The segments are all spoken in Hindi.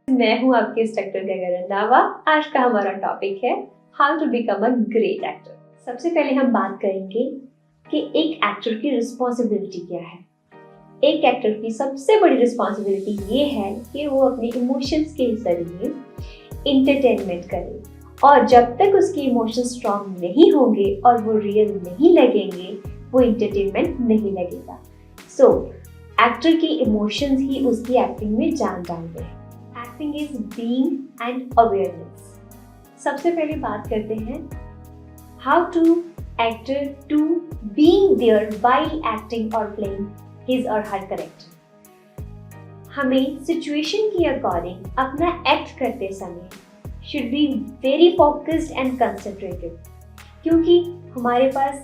मैं हूँ आपकी इंस्ट्रक्टर गगन रंधावा। आज का हमारा टॉपिक है how to become a great actor. सबसे पहले हम बात करेंगे कि एक एक्टर की रिस्पॉन्सिबिलिटी क्या है। एक एक्टर की सबसे बड़ी रिस्पॉन्सिबिलिटी ये है कि वो अपने इमोशंस के जरिए इंटरटेनमेंट करे, और जब तक उसके इमोशंस स्ट्रॉन्ग नहीं होंगे और वो रियल नहीं लगेंगे, वो इंटरटेनमेंट नहीं लगेगा। सो एक्टर की इमोशंस ही उसकी एक्टिंग में जान डालते हैं। Acting is being and awareness. सबसे पहले बात करते हैं how to actor to being there while acting और playing his or her character. हमें सिचुएशन के अकॉर्डिंग अपना एक्ट करते समय should be very focused and concentrated, क्योंकि हमारे पास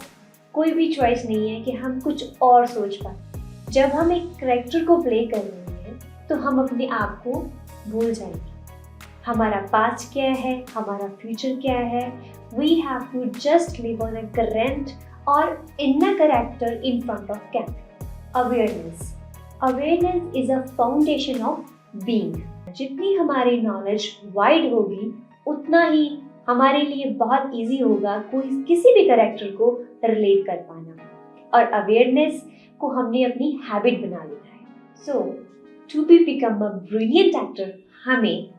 कोई भी चॉइस नहीं है कि हम कुछ और सोच पाए। जब हम एक कैरेक्टर को प्ले कर रहे हैं तो हम अपने आप को भूल जाएंगे। हमारा पास्ट क्या है, हमारा फ्यूचर क्या है। We have to just live on a current और in a character in front of camera. Awareness is a foundation of being. जितनी हमारी नॉलेज वाइड होगी उतना ही हमारे लिए बहुत इजी होगा कोई किसी भी कैरेक्टर को रिलेट कर पाना। और अवेयरनेस को हमने अपनी हैबिट बना लिया है। So to be become a brilliant actor हमें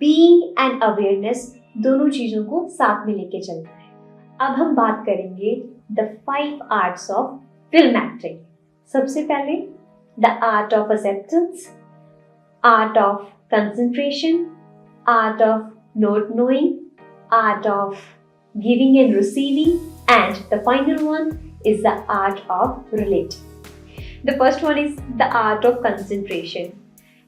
बीइंग एंड अवेयरनेस दोनों चीजों को साथ में लेके चलना है। अब हम बात करेंगे the 5 arts of film acting. सबसे पहले the art of acceptance, art of concentration, art of note knowing, art of giving and receiving, and the final one is the art of relating. The first one is the art of concentration.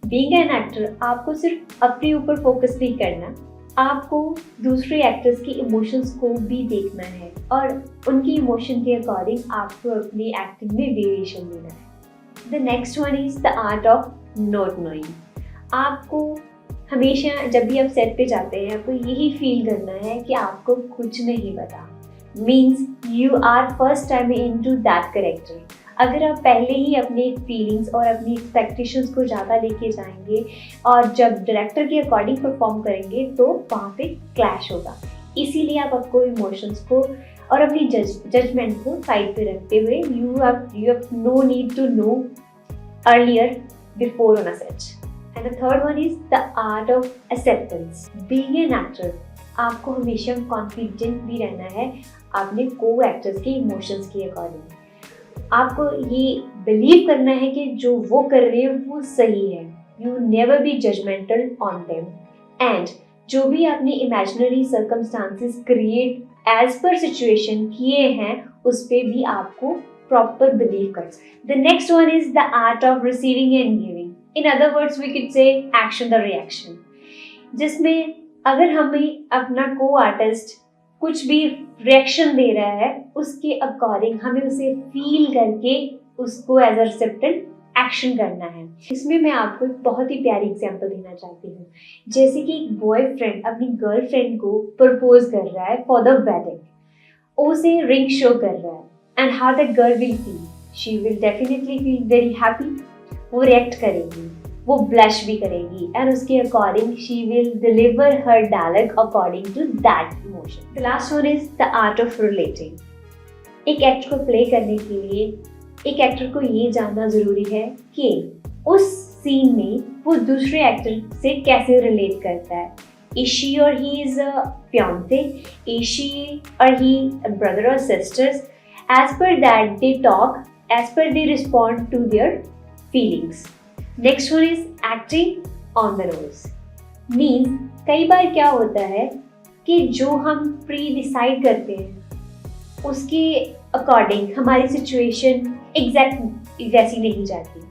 Being an actor, आपको सिर्फ अपने ऊपर फोकस नहीं करना, आपको दूसरे एक्टर्स की इमोशंस को भी देखना है और उनकी इमोशन के अकॉर्डिंग आपको अपनी एक्टिंग में वेरिएशन देना है। The next one is the art of not knowing. आपको हमेशा जब भी आप सेट पे जाते हैं आपको यही फील करना है कि आपको कुछ नहीं पता। Means you are first time in to that character. अगर आप पहले ही अपने फीलिंग्स और अपनी एक्सपेक्टेशंस को ज़्यादा लेके जाएंगे और जब डायरेक्टर के अकॉर्डिंग परफॉर्म करेंगे तो वहाँ पे क्लैश होगा। इसीलिए आप आपको इमोशंस को और अपनी जजमेंट को साइड पे रखते हुए you have no need to know earlier before on a set. And the third one is the art of acceptance. Being an actor, आपको हमेशा कॉन्फिडेंट भी रहना है अपने को एक्टर्स के इमोशंस के अकॉर्डिंग। आपको ये बिलीव करना है कि जो वो कर रहे हैं वो सही है। You never be judgmental on them, and जो भी आपने imaginary circumstances create as per situation किए हैं उस पर भी आपको प्रॉपर बिलीव कर सकते। The next one is the art of receiving end giving. In other words, we could say action the reaction, जिसमें अगर हमें अपना को आर्टिस्ट कुछ भी रिएक्शन दे रहा है उसके अकॉर्डिंग हमें उसे फील करके उसको एज अ रिसेप्टेंट एक्शन करना है। इसमें मैं आपको एक बहुत ही प्यारी एग्जांपल देना चाहती हूँ। जैसे कि एक बॉयफ्रेंड अपनी गर्लफ्रेंड को प्रपोज कर रहा है फॉर द वेडिंग, उसे रिंग शो कर रहा है, and how that girl will feel, she will definitely feel very happy. वो रिएक्ट करेगी, वो ब्लश भी करेगी, एंड उसके according she will deliver her dialogue according to that emotion. The last one is the art of relating. एक एक्ट को प्ले करने के लिए एक एक्टर को ये जानना जरूरी है कि उस सीन में वो दूसरे एक्टर से कैसे रिलेट करता है। Is she or he is a fiance, is she or he a brother or sisters. As per that they talk, as per they respond to their feelings. Next one is acting on the nose. Means कई बार क्या होता है कि जो हम प्री डिसाइड करते हैं उसके अकॉर्डिंग हमारी सिचुएशन एग्जैक्ट वैसी नहीं जाती।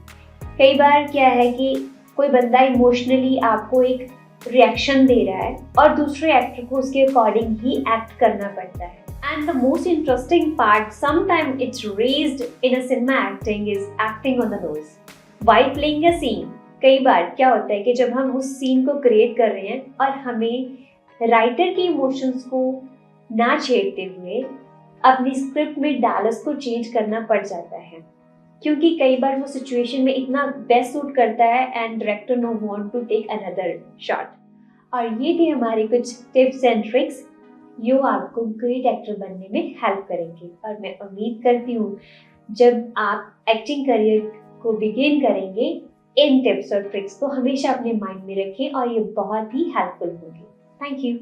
कई बार क्या है कि कोई बंदा इमोशनली आपको एक रिएक्शन दे रहा है और दूसरे एक्टर को उसके अकॉर्डिंग ही एक्ट करना पड़ता है। And the most interesting part, sometimes it's raised in a cinema acting, is acting on the nose. While playing a scene, कई बार क्या होता है कि जब हम उस सीन को क्रिएट कर रहे हैं और हमें राइटर के इमोशंस को ना छेड़ते हुए अपनी स्क्रिप्ट में डायलॉग्स को चेंज करना पड़ जाता है। क्योंकि कई बार वो सिचुएशन में इतना बेस्ट सूट करता है and director no want to take another shot. और ये थे हमारे कुछ टिप्स एंड ट्रिक्स जो आपको ग्रेट एक्टर बनने में हेल्प करेंगे। और मैं उम्मीद करती हूँ जब आप एक्टिंग करियर को बिगिन करेंगे, इन टिप्स और ट्रिक्स को हमेशा अपने माइंड में रखें और ये बहुत ही हेल्पफुल होंगे। Thank you.